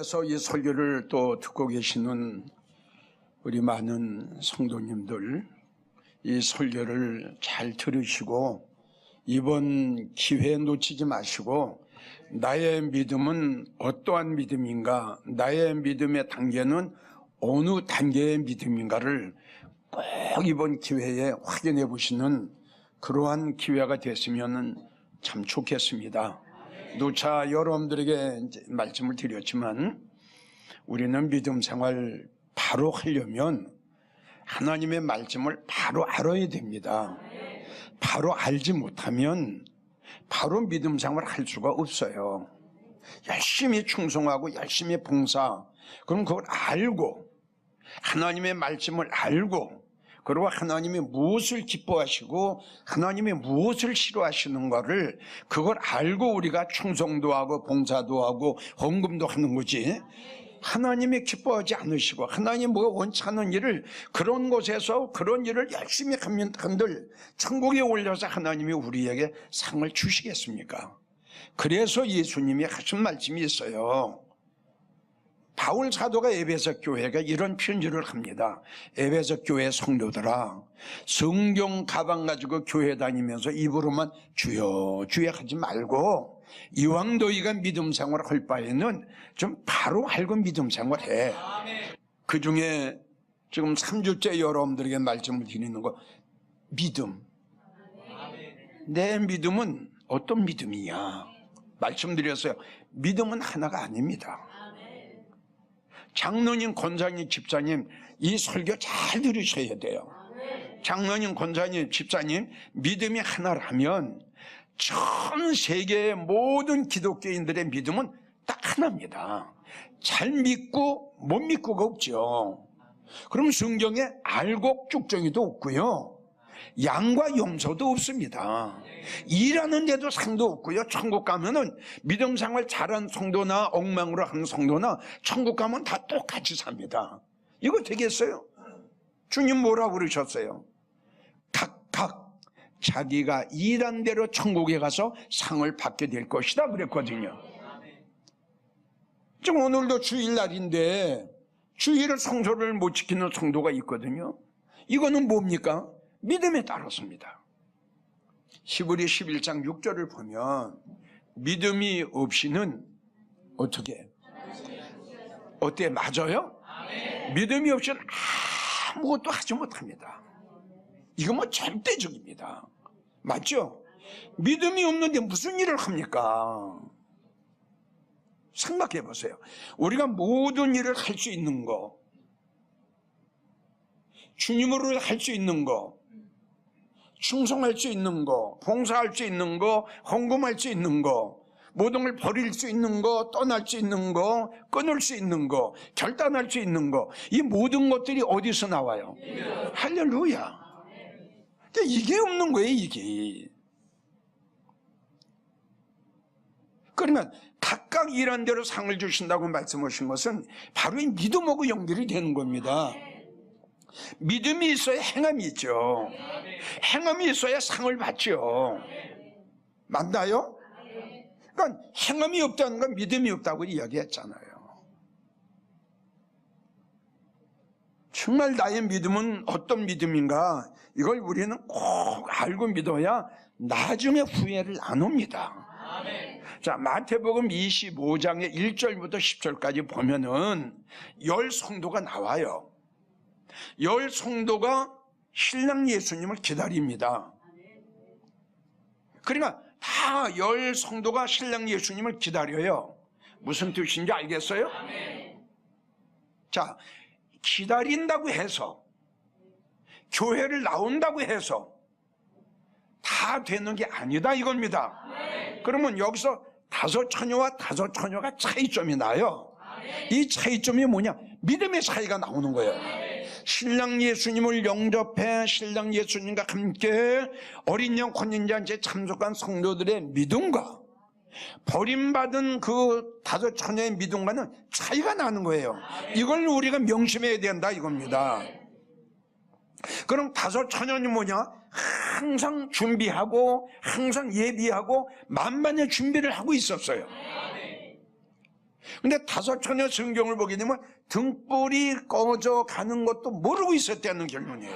교회에서 이 설교를 또 듣고 계시는 우리 많은 성도님들, 이 설교를 잘 들으시고 이번 기회 놓치지 마시고 나의 믿음은 어떠한 믿음인가, 나의 믿음의 단계는 어느 단계의 믿음인가를 꼭 이번 기회에 확인해 보시는 그러한 기회가 됐으면 참 좋겠습니다. 누차 여러분들에게 말씀을 드렸지만 우리는 믿음 생활 바로 하려면 하나님의 말씀을 바로 알아야 됩니다. 바로 알지 못하면 바로 믿음 생활을 할 수가 없어요. 열심히 충성하고 열심히 봉사, 그럼 그걸 알고 하나님의 말씀을 알고 그리고 하나님이 무엇을 기뻐하시고 하나님이 무엇을 싫어하시는가를 그걸 알고 우리가 충성도 하고 봉사도 하고 헌금도 하는 거지, 하나님이 기뻐하지 않으시고 하나님 뭐가 원치 않은 일을 그런 곳에서 그런 일을 열심히 하면 한들 천국에 올려서 하나님이 우리에게 상을 주시겠습니까? 그래서 예수님이 하신 말씀이 있어요. 바울 사도가 에베소 교회가 이런 편지를 합니다. 에베소 교회 성도들아, 성경 가방 가지고 교회 다니면서 입으로만 주여 주여 하지 말고 이왕 너희가 믿음 생활을 할 바에는 좀 바로 알고 믿음 생활해. 그 중에 지금 3주째 여러분들에게 말씀을 드리는 거, 믿음. 내 믿음은 어떤 믿음이냐 말씀드렸어요. 믿음은 하나가 아닙니다. 장로님, 권사님, 집사님, 이 설교 잘 들으셔야 돼요. 장로님, 권사님, 집사님, 믿음이 하나라면 전 세계의 모든 기독교인들의 믿음은 딱 하나입니다. 잘 믿고 못 믿고가 없죠. 그럼 성경에 알곡 쭉정이도 없고요, 양과 염소도 없습니다. 일하는 데도 상도 없고요, 천국 가면은 믿음 생활 잘한 성도나 엉망으로 하는 성도나 천국 가면 다 똑같이 삽니다. 이거 되겠어요? 주님 뭐라고 그러셨어요? 각각 자기가 일한 대로 천국에 가서 상을 받게 될 것이다 그랬거든요. 지금 오늘도 주일날인데 주일을 성소를 못 지키는 성도가 있거든요. 이거는 뭡니까? 믿음에 따랐습니다. 히브리 11장 6절을 보면 믿음이 없이는 어떻게? 어때? 맞아요? 믿음이 없이는 아무것도 하지 못합니다. 이거 뭐 절대적입니다. 맞죠? 믿음이 없는데 무슨 일을 합니까? 생각해 보세요. 우리가 모든 일을 할 수 있는 거, 주님으로 할 수 있는 거, 충성할 수 있는 거, 봉사할 수 있는 거, 헌금할 수 있는 거, 모든 걸 버릴 수 있는 거, 떠날 수 있는 거, 끊을 수 있는 거, 결단할 수 있는 거, 이 모든 것들이 어디서 나와요? 할렐루야. 근데 이게 없는 거예요, 이게. 그러면 각각 일한 대로 상을 주신다고 말씀하신 것은 바로 이 믿음하고 연결이 되는 겁니다. 믿음이 있어야 행함이 있죠. 행함이 있어야 상을 받죠. 맞나요? 그러니까 행함이 없다는 건 믿음이 없다고 이야기했잖아요. 정말 나의 믿음은 어떤 믿음인가, 이걸 우리는 꼭 알고 믿어야 나중에 후회를 안 옵니다. 자, 마태복음 25장의 1절부터 10절까지 보면은 10성도가 나와요. 10성도가 신랑 예수님을 기다립니다. 그러니까 다 10성도가 신랑 예수님을 기다려요. 무슨 뜻인지 알겠어요? 자, 기다린다고 해서, 교회를 나온다고 해서 다 되는 게 아니다 이겁니다. 그러면 여기서 다섯 처녀와 다섯 처녀가 차이점이 나요. 이 차이점이 뭐냐? 믿음의 차이가 나오는 거예요. 신랑 예수님을 영접해 신랑 예수님과 함께 어린 양 혼인잔치에 참석한 성도들의 믿음과 버림받은 그 다섯 처녀의 믿음과는 차이가 나는 거예요. 이걸 우리가 명심해야 된다 이겁니다. 그럼 다섯 처녀는 뭐냐? 항상 준비하고 항상 예비하고 만반의 준비를 하고 있었어요. 근데 다섯 처녀 성경을 보게 되면 등불이 꺼져 가는 것도 모르고 있었다는 결론이에요.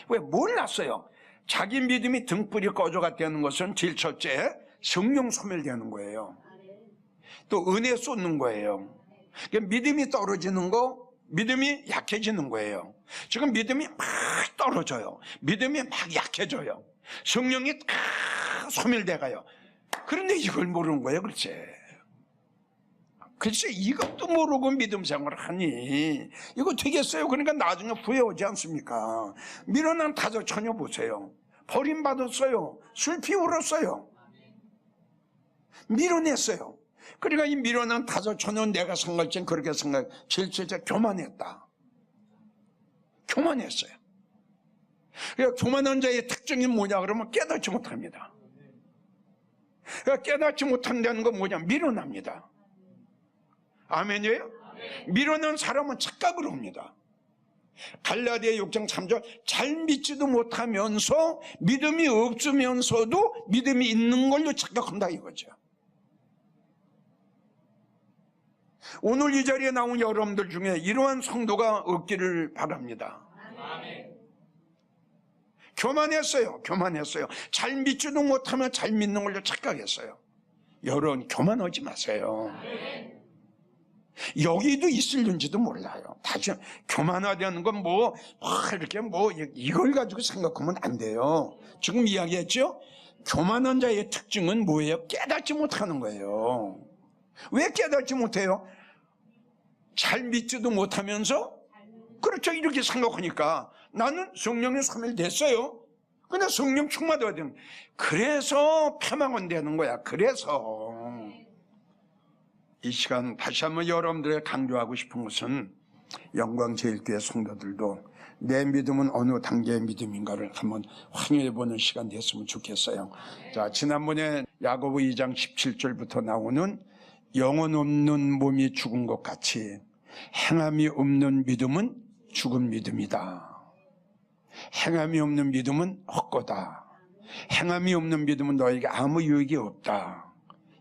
왜? 몰랐어요. 자기 믿음이 등불이 꺼져 갔다는 것은 제일 첫째, 성령 소멸되는 거예요. 또 은혜 쏟는 거예요. 그러니까 믿음이 떨어지는 거, 믿음이 약해지는 거예요. 지금 믿음이 막 떨어져요. 믿음이 막 약해져요. 성령이 다 소멸돼 가요. 그런데 이걸 모르는 거예요. 글쎄 이것도 모르고 믿음 생활을 하니 이거 되겠어요? 그러니까 나중에 후회오지 않습니까? 밀어난 다섯 처녀 보세요. 버림받았어요. 슬피 울었어요. 밀어냈어요. 그러니까 이 밀어난 다섯 처녀는 내가 생각할 땐 그렇게 생각해. 제일 교만했다. 교만했어요. 그러니까 교만한 자의 특징이 뭐냐 그러면 깨닫지 못합니다. 그러니까 깨닫지 못한다는 건 뭐냐? 밀어납니다. 아멘이에요? 밀어낸 사람은 착각을 합니다. 갈라디아 6장 3절 잘 믿지도 못하면서 믿음이 없으면서도 믿음이 있는 걸로 착각한다 이거죠. 오늘 이 자리에 나온 여러분들 중에 이러한 성도가 없기를 바랍니다. 교만했어요. 잘 믿지도 못하면 잘 믿는 걸로 착각했어요. 여러분 교만하지 마세요. 여기도 있을는지도 몰라요. 다시 교만하다는 건 이렇게 이걸 가지고 생각하면 안 돼요. 지금 이야기했죠? 교만한 자의 특징은 뭐예요? 깨닫지 못하는 거예요. 왜 깨닫지 못해요? 잘 믿지도 못하면서 그렇죠. 이렇게 생각하니까 나는 성령이 소멸됐어요. 근데 성령 충만해야 되는 그래서 패망은 되는 거야. 그래서 이 시간 다시 한번 여러분들에게 강조하고 싶은 것은 영광제일교회 성도들도 내 믿음은 어느 단계의 믿음인가를 한번 확인해보는 시간 됐으면 좋겠어요. 자, 지난번에 야고보 2장 17절부터 나오는 영혼 없는 몸이 죽은 것 같이 행함이 없는 믿음은 죽은 믿음이다. 행함이 없는 믿음은 헛거다. 행함이 없는 믿음은 너에게 아무 유익이 없다.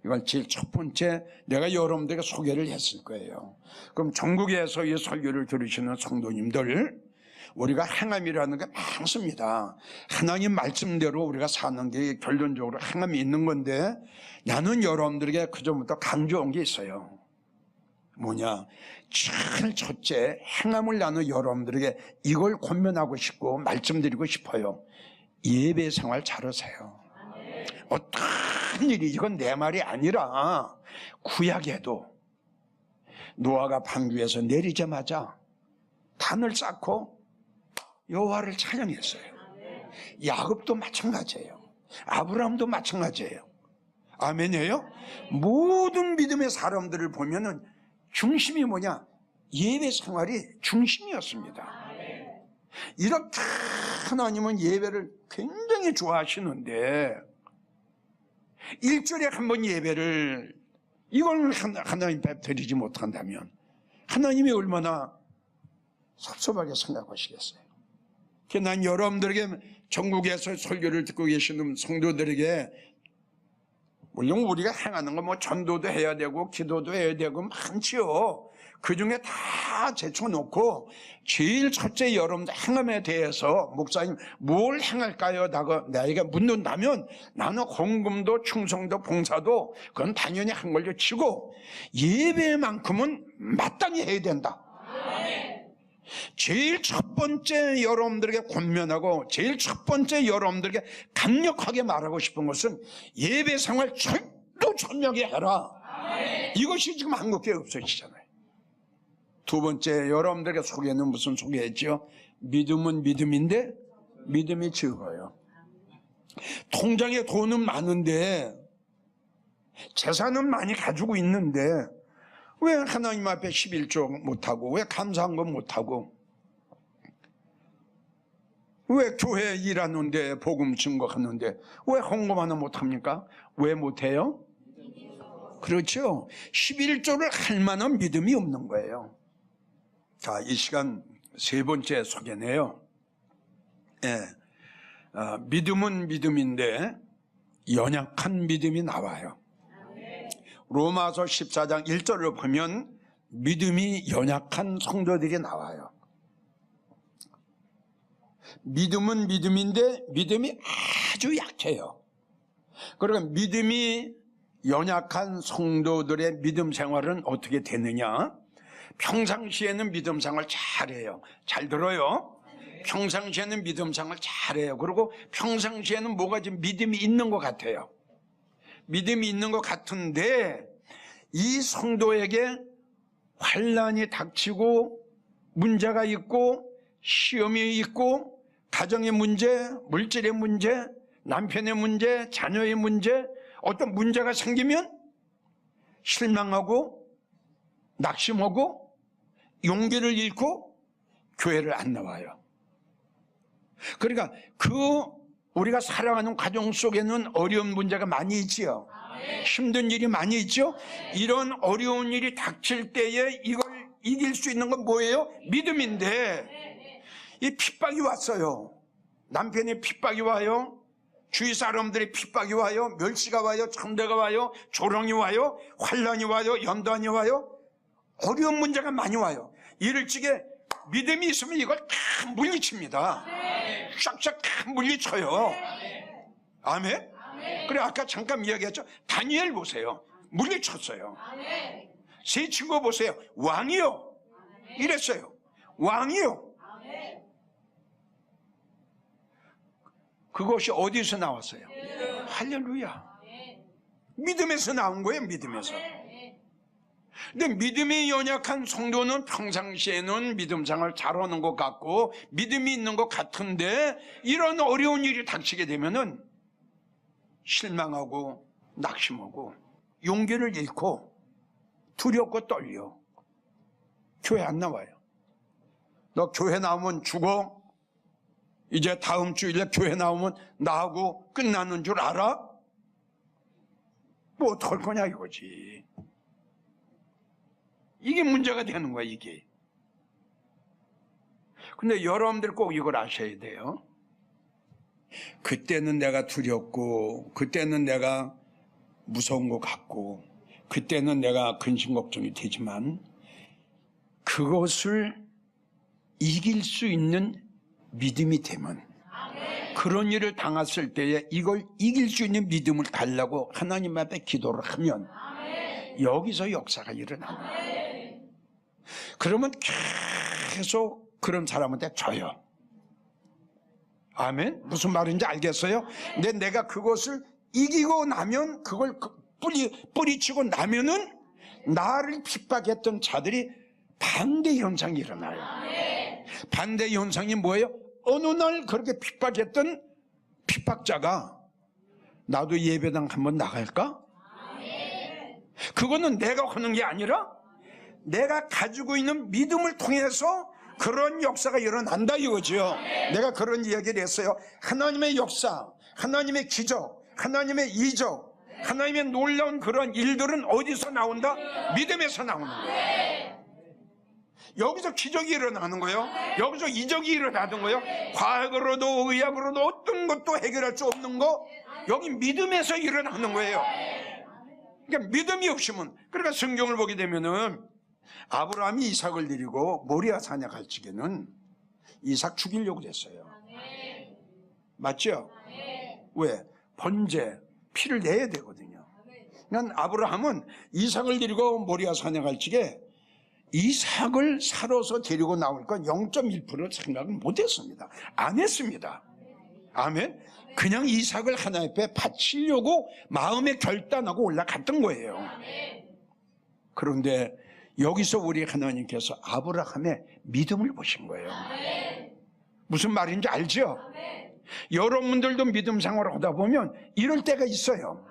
이걸 제일 첫 번째 내가 여러분들에게 소개를 했을 거예요. 그럼 전국에서 이 설교를 들으시는 성도님들, 우리가 행함이라는 게 많습니다. 하나님 말씀대로 우리가 사는 게 결론적으로 행함이 있는 건데 나는 여러분들에게 그전부터 강조한 게 있어요. 뭐냐? 제일 첫째 행함을 나눈 여러분들에게 이걸 권면하고 싶고 말씀드리고 싶어요. 예배 생활 잘하세요. 어떤 일이 이건 내 말이 아니라 구약에도 노아가 방주에서 내리자마자 단을 쌓고 여호와를 찬양했어요. 야곱도 마찬가지예요. 아브라함도 마찬가지예요. 아멘이에요? 모든 믿음의 사람들을 보면은 중심이 뭐냐? 예배 생활이 중심이었습니다. 이렇게 하나님은 예배를 굉장히 좋아하시는데 일주일에 한 번 예배를 이걸 하나님 앞에 드리지 못한다면 하나님이 얼마나 섭섭하게 생각하시겠어요. 난 여러분들에게 전국에서 설교를 듣고 계시는 성도들에게 물론 우리가 행하는 건 전도도 해야 되고 기도도 해야 되고 많지요. 그 중에 다 제쳐놓고 제일 첫째 여러분들 행함에 대해서 목사님 뭘 행할까요? 나에게 묻는다면 나는 헌금도 충성도 봉사도 그건 당연히 한 걸로 치고 예배만큼은 마땅히 해야 된다. 제일 첫 번째 여러분들에게 권면하고 제일 첫 번째 여러분들에게 강력하게 말하고 싶은 것은 예배 생활 철두철미하게 해라. 이것이 지금 한국교회 없어지잖아요. 두 번째 여러분들에게 소개는 무슨 소개했죠? 믿음은 믿음인데 믿음이 적어요. 통장에 돈은 많은데 재산은 많이 가지고 있는데 왜 하나님 앞에 11조 못하고 왜 감사한 건 못하고 왜 교회 일하는데 복음 증거하는데 왜 헌금 하나 못합니까? 왜 못해요? 그렇죠. 11조를 할 만한 믿음이 없는 거예요. 자, 이 시간 세 번째 소개네요. 믿음은 믿음인데 연약한 믿음이 나와요. 로마서 14장 1절을 보면 믿음이 연약한 성도들이 나와요. 믿음은 믿음인데 믿음이 아주 약해요. 그러니까 믿음이 연약한 성도들의 믿음 생활은 어떻게 되느냐? 평상시에는 믿음 생활 잘해요. 잘 들어요? 평상시에는 믿음 생활 잘해요. 그리고 평상시에는 뭐가 좀 믿음이 있는 것 같아요. 믿음이 있는 것 같은데 이 성도에게 환난이 닥치고 문제가 있고 시험이 있고 가정의 문제, 물질의 문제, 남편의 문제, 자녀의 문제, 어떤 문제가 생기면 실망하고 낙심하고 용기를 잃고 교회를 안 나와요. 그러니까 우리가 살아가는 가정 속에는 어려운 문제가 많이 있지요. 힘든 일이 많이 있죠. 이런 어려운 일이 닥칠 때에 이걸 이길 수 있는 건 뭐예요? 믿음인데 이 핍박이 왔어요. 남편의 핍박이 와요. 주위 사람들의 핍박이 와요. 멸시가 와요. 천대가 와요. 조롱이 와요. 환난이 와요. 연단이 와요. 어려운 문제가 많이 와요. 이럴 적에 믿음이 있으면 이걸 다 물리칩니다. 쫙쫙 다 물리쳐요. 아멘? 그래 아까 잠깐 이야기했죠. 다니엘 보세요. 물리쳤어요. 세 친구 보세요. 왕이요. 이랬어요. 왕이요. 그것이 어디서 나왔어요? 할렐루야. 믿음에서 나온 거예요. 믿음에서. 근데 믿음이 연약한 성도는 평상시에는 믿음 생활 잘하는 것 같고 믿음이 있는 것 같은데 이런 어려운 일이 닥치게 되면은 실망하고 낙심하고 용기를 잃고 두렵고 떨려. 교회 안 나와요. 너 교회 나오면 죽어? 이제 다음 주일에 교회 나오면 나하고 끝나는 줄 알아? 뭐 어떡할 거냐 이거지. 이게 문제가 되는 거야 이게. 근데 여러분들 꼭 이걸 아셔야 돼요. 그때는 내가 두렵고 그때는 내가 무서운 것 같고 그때는 내가 근심 걱정이 되지만 그것을 이길 수 있는 믿음이 되면 그런 일을 당했을 때에 이걸 이길 수 있는 믿음을 달라고 하나님 앞에 기도를 하면 여기서 역사가 일어나는 거예요. 그러면 계속 그런 사람한테 줘요. 아멘? 무슨 말인지 알겠어요? 근데 내가 그것을 이기고 나면 그걸 뿌리치고 나면은 나를 핍박했던 자들이 반대 현상이 일어나요. 반대 현상이 뭐예요? 어느 날 그렇게 핍박했던 핍박자가 나도 예배당 한번 나갈까? 그거는 내가 하는 게 아니라 내가 가지고 있는 믿음을 통해서 그런 역사가 일어난다 이거죠. 내가 그런 이야기를 했어요. 하나님의 역사, 하나님의 기적, 하나님의 이적, 하나님의 놀라운 그런 일들은 어디서 나온다? 믿음에서 나오는 거예요. 여기서 기적이 일어나는 거예요. 여기서 이적이 일어나는 거예요. 과학으로도 의학으로도 어떤 것도 해결할 수 없는 거 여기 믿음에서 일어나는 거예요. 그러니까 믿음이 없으면, 그러니까 성경을 보게 되면은 아브라함이 이삭을 데리고 모리아 산에 갈 적에는 이삭 죽이려고 했어요. 맞죠? 왜? 번제, 피를 내야 되거든요. 그러니까 아브라함은 이삭을 데리고 모리아 산에 갈 적에 이삭을 살아서 데리고 나올 건 0.1% 생각은 못했습니다. 안 했습니다. 아멘. 그냥 이삭을 하나님 앞에 바치려고 마음에 결단하고 올라갔던 거예요. 그런데 여기서 우리 하나님께서 아브라함의 믿음을 보신 거예요. 무슨 말인지 알죠? 여러분들도 믿음 생활을 하다 보면 이럴 때가 있어요.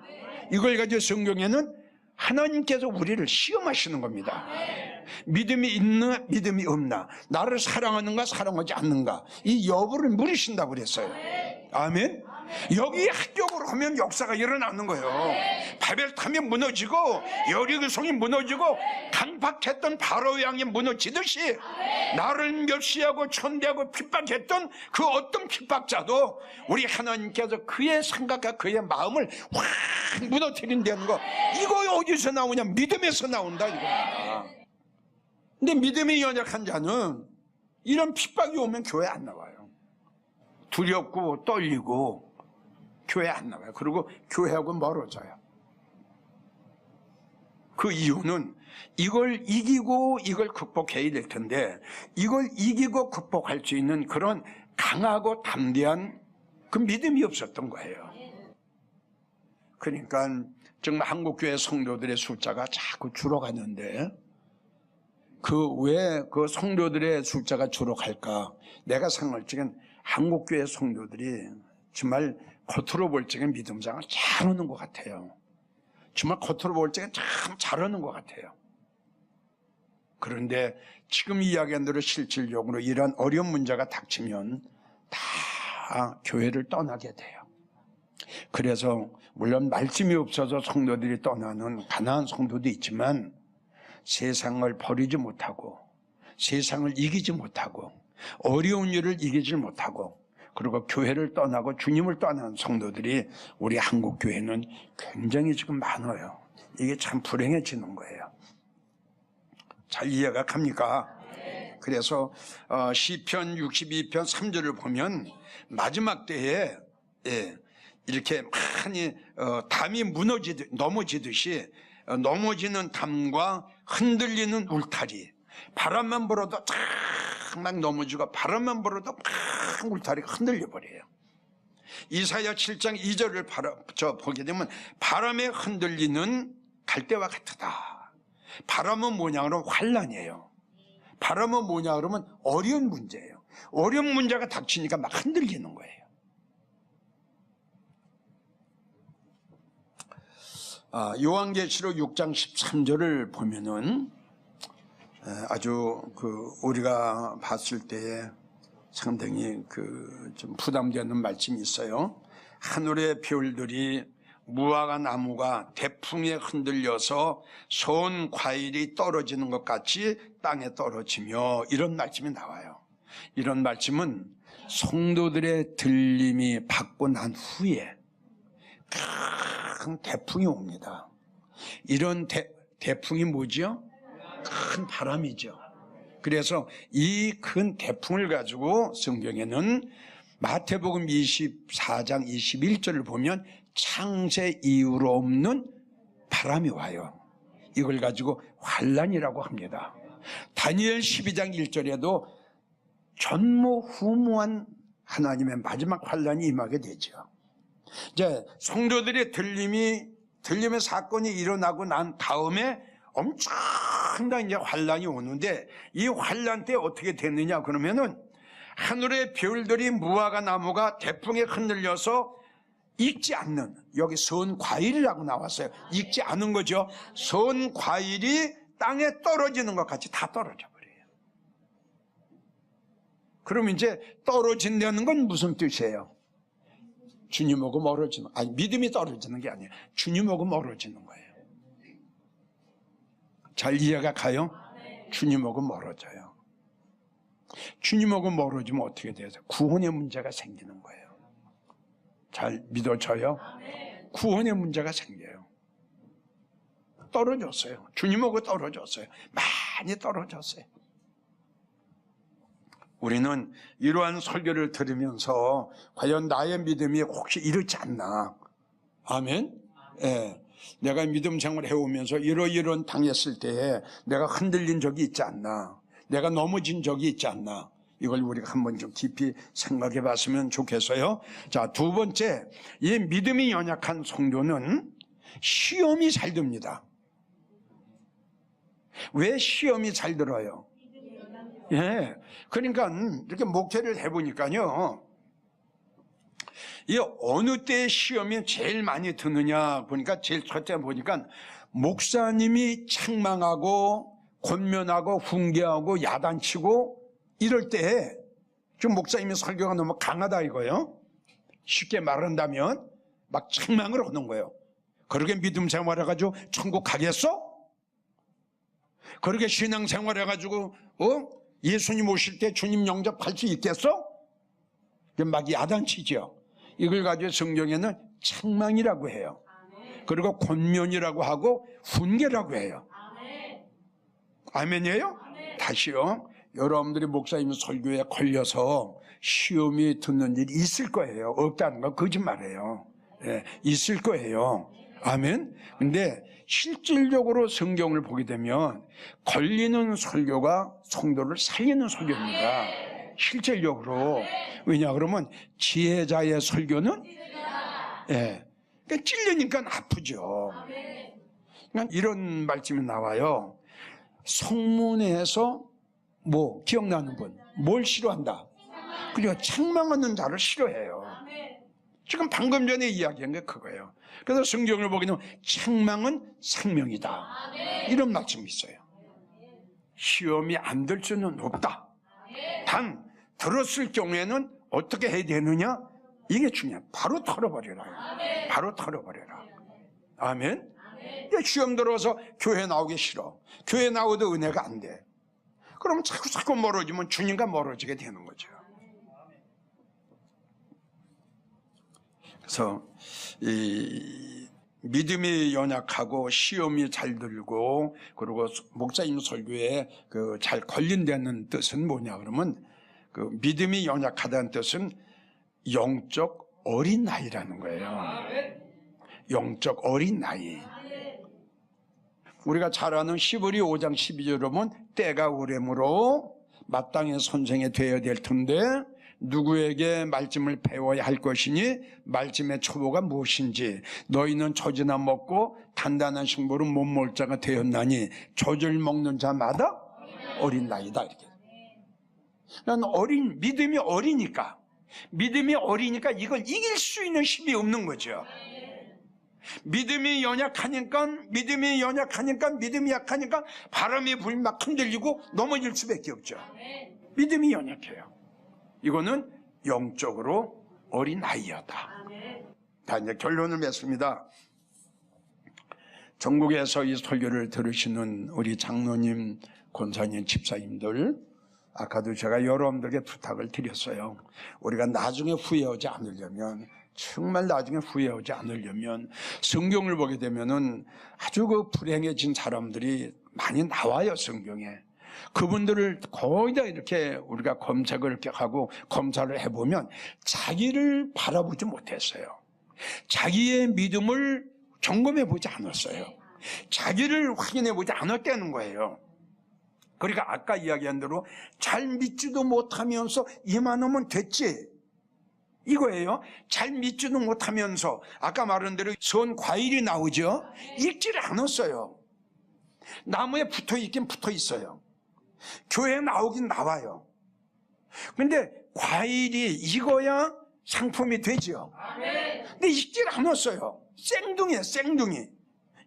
이걸 가지고 성경에는 하나님께서 우리를 시험하시는 겁니다. 믿음이 있나 믿음이 없나, 나를 사랑하는가 사랑하지 않는가, 이 여부를 물으신다고 그랬어요. 아멘. 여기 합격을 하면 역사가 일어나는 거예요. 바벨탑이 무너지고 여리고성이 무너지고 강박했던 바로의 왕이 무너지듯이 나를 멸시하고 천대하고 핍박했던 그 어떤 핍박자도 우리 하나님께서 그의 생각과 그의 마음을 확 무너뜨린다는 거, 이거 어디서 나오냐? 믿음에서 나온다 이겁니다. 근데 믿음이 연약한 자는 이런 핍박이 오면 교회 안 나와요. 두렵고 떨리고 교회 안 나와요. 그리고 교회하고 멀어져요. 그 이유는 이걸 이기고 이걸 극복해야 될 텐데, 이걸 이기고 극복할 수 있는 그런 강하고 담대한 그 믿음이 없었던 거예요. 그러니까 정말 한국교회 성도들의 숫자가 자꾸 줄어가는데, 왜 그 성도들의 숫자가 줄어갈까? 내가 생각할 적엔 한국교회 성도들이 정말 겉으로 볼 적엔 믿음생활 잘하는 것 같아요. 정말 겉으로 볼 적엔 참 잘하는 것 같아요. 그런데 지금 이야기한 대로 실질적으로 이런 어려운 문제가 닥치면 다 교회를 떠나게 돼요. 그래서 물론 말씀이 없어서 성도들이 떠나는 가난한 성도도 있지만, 세상을 버리지 못하고 세상을 이기지 못하고 어려운 일을 이기지 못하고 그리고 교회를 떠나고 주님을 떠나는 성도들이 우리 한국교회는 굉장히 지금 많아요. 이게 참 불행해지는 거예요. 잘 이해가 갑니까? 그래서 시편 62편 3절을 보면 마지막 때에 이렇게 많이 담이 넘어지듯이 넘어지는 담과 흔들리는 울타리, 바람만 불어도 막 넘어지고 바람만 불어도 막 울타리가 흔들려 버려요. 이사야 7장 2절을 보게 되면 바람에 흔들리는 갈대와 같다. 바람은 뭐냐 그러면 환난이에요. 바람은 뭐냐 그러면 어려운 문제예요. 어려운 문제가 닥치니까 막 흔들리는 거예요. 요한계시록 6장 13절을 보면은 아주 우리가 봤을 때에 상당히 좀 부담되는 말씀이 있어요. 하늘의 별들이 무화과 나무가 대풍에 흔들려서 선 과일이 떨어지는 것 같이 땅에 떨어지며, 이런 말씀이 나와요. 이런 말씀은 성도들의 들림이 받고 난 후에 큰 대풍이 옵니다. 이런 대풍이 뭐죠? 큰 바람이죠. 그래서 이 큰 대풍을 가지고 성경에는 마태복음 24장 21절을 보면 창세 이후로 없는 바람이 와요. 이걸 가지고 환난이라고 합니다. 다니엘 12장 1절에도 전무후무한 하나님의 마지막 환난이 임하게 되죠. 이제 성도들의 들림의 사건이 일어나고 난 다음에 엄청난 이제 환난이 오는데, 이 환난 때 어떻게 됐느냐 그러면은 하늘의 별들이 무화과 나무가 대풍에 흔들려서 익지 않는, 여기 선 과일이라고 나왔어요. 익지 않은 거죠. 선 과일이 땅에 떨어지는 것 같이 다 떨어져 버려요. 그럼 이제 떨어진다는 건 무슨 뜻이에요? 주님하고 멀어지는, 믿음이 떨어지는 게 아니에요. 주님하고 멀어지는 거예요. 잘 이해가 가요? 주님하고 멀어져요. 주님하고 멀어지면 어떻게 돼요? 구원의 문제가 생기는 거예요. 잘 믿어져요? 구원의 문제가 생겨요. 떨어졌어요. 주님하고 떨어졌어요. 많이 떨어졌어요. 우리는 이러한 설교를 들으면서 과연 나의 믿음이 혹시 이렇지 않나? 아멘? 예. 내가 믿음 생활을 해오면서 이런 당했을 때에 내가 흔들린 적이 있지 않나? 내가 넘어진 적이 있지 않나? 이걸 우리가 한번 좀 깊이 생각해 봤으면 좋겠어요. 자, 두 번째, 이 믿음이 연약한 성도는 시험이 잘 듭니다. 왜 시험이 잘 들어요? 예. 그러니까 이렇게 목회를 해보니까요, 이 어느 때의 시험이 제일 많이 드느냐 보니까, 제일 첫째 보니까 목사님이 책망하고 권면하고 훈계하고 야단치고 이럴 때에 좀 목사님의 설교가 너무 강하다 이거예요. 쉽게 말한다면 막 책망을 하는 거예요. 그렇게 믿음 생활해가지고 천국 가겠어? 그렇게 신앙 생활해가지고 예수님 오실 때 주님 영접할 수 있겠어? 막 야단치죠. 이걸 가지고 성경에는 책망이라고 해요. 그리고 권면이라고 하고 훈계라고 해요. 아멘이에요? 다시요. 여러분들이 목사님 설교에 걸려서 시험이 듣는 일이 있을 거예요. 없다는 건 거짓말이에요. 예, 있을 거예요. 아멘. 근데 실질적으로 성경을 보게 되면 걸리는 설교가 성도를 살리는 설교입니다. 실질적으로. 왜냐 그러면 지혜자의 설교는 예, 그러니까 찔리니까 아프죠. 그러니까 이런 말씀이 나와요. 성문에서 뭐 기억나는 분? 뭘 싫어한다? 그리고 책망하는 자를 싫어해요. 지금 방금 전에 이야기한 게 그거예요. 그래서 성경을 보게 되면 책망은 생명이다. 이런 말씀이 있어요. 시험이 안 될 수는 없다. 단 들었을 경우에는 어떻게 해야 되느냐? 이게 중요해요. 바로 털어버려라. 바로 털어버려라. 아멘. 시험 들어서 교회 나오기 싫어. 교회 나오도 은혜가 안 돼. 그럼 자꾸 멀어지면 주님과 멀어지게 되는 거죠. 그래서 이 믿음이 연약하고 시험이 잘 들고 그리고 목사님 설교에 그 잘 걸린다는 뜻은 뭐냐 그러면 그 믿음이 연약하다는 뜻은 영적 어린 나이라는 거예요. 영적 어린 나이. 우리가 잘 아는 시브리 5장 12절을 보면 때가 오래므로 마땅히 선생이 되어야 될 텐데 누구에게 말씀을 배워야 할 것이니 말씀의 초보가 무엇인지 너희는 젖이나 먹고 단단한 식물은 못 먹을 자가 되었나니 젖을 먹는 자마다 어린 나이다. 이렇게. 난 믿음이 어리니까 이걸 이길 수 있는 힘이 없는 거죠. 믿음이 약하니까 바람이 불면 막 흔들리고 넘어질 수밖에 없죠. 믿음이 연약해요. 이거는 영적으로 어린 아이였다. 자, 이제 결론을 맺습니다. 전국에서 이 설교를 들으시는 우리 장로님, 권사님, 집사님들, 아까도 제가 여러분들에게 부탁을 드렸어요. 우리가 나중에 후회하지 않으려면, 정말 나중에 후회하지 않으려면 성경을 보게 되면은 아주 그 불행해진 사람들이 많이 나와요, 성경에. 그분들을 거의 다 이렇게 우리가 검색을 이렇게 하고 검사를 해보면 자기를 바라보지 못했어요. 자기의 믿음을 점검해 보지 않았어요. 자기를 확인해 보지 않았다는 거예요. 그러니까 아까 이야기한 대로 잘 믿지도 못하면서 이만하면 됐지, 이거예요. 잘 믿지도 못하면서 아까 말한 대로 선 과일이 나오죠. 읽지를 않았어요. 나무에 붙어 있긴 붙어 있어요. 교회에 나오긴 나와요. 근데 과일이 익어야 상품이 되죠. 근데 익질 않았어요. 생둥이에요, 생둥이.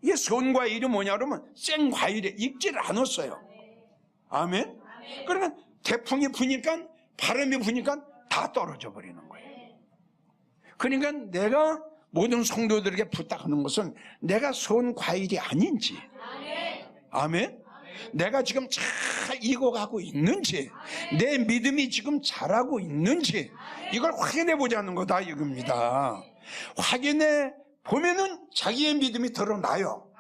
이게 선과일이 뭐냐 그러면 생과일에 익질 않았어요. 아멘? 그러면 태풍이 부니까, 바람이 부니까 다 떨어져 버리는 거예요. 그러니까 내가 모든 성도들에게 부탁하는 것은 내가 선과일이 아닌지, 아멘? 내가 지금 잘 익어가고 있는지, 내 믿음이 지금 자라고 있는지, 이걸 확인해 보자는 거다 이겁니다. 확인해 보면은 자기의 믿음이 드러나요.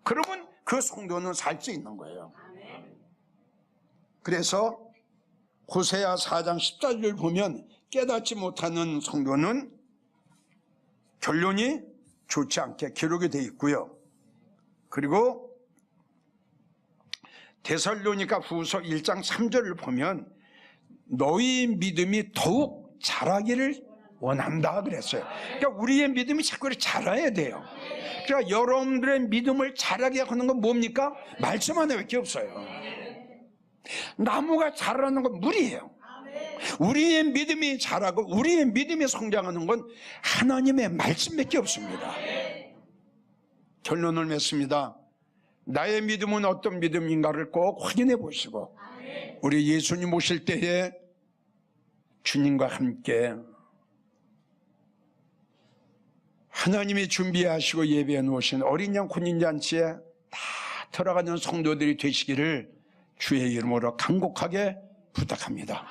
그러면 그 성도는 살 수 있는 거예요. 그래서 호세아 4장 14절을 보면 깨닫지 못하는 성도는 결론이 좋지 않게 기록이 되어 있고요. 그리고 데살로니가 후서 1장 3절을 보면 너희 믿음이 더욱 자라기를 원한다 그랬어요. 그러니까 우리의 믿음이 자꾸 자라야 돼요. 그러니까 여러분들의 믿음을 자라게 하는 건 뭡니까? 말씀 하나밖에 없어요. 나무가 자라는 건 물이에요. 우리의 믿음이 자라고 우리의 믿음이 성장하는 건 하나님의 말씀밖에 없습니다. 결론을 맺습니다. 나의 믿음은 어떤 믿음인가를 꼭 확인해 보시고 우리 예수님 오실 때에 주님과 함께 하나님이 준비하시고 예배해 놓으신 어린 양 혼인잔치에 다 들어가는 성도들이 되시기를 주의 이름으로 간곡하게 부탁합니다.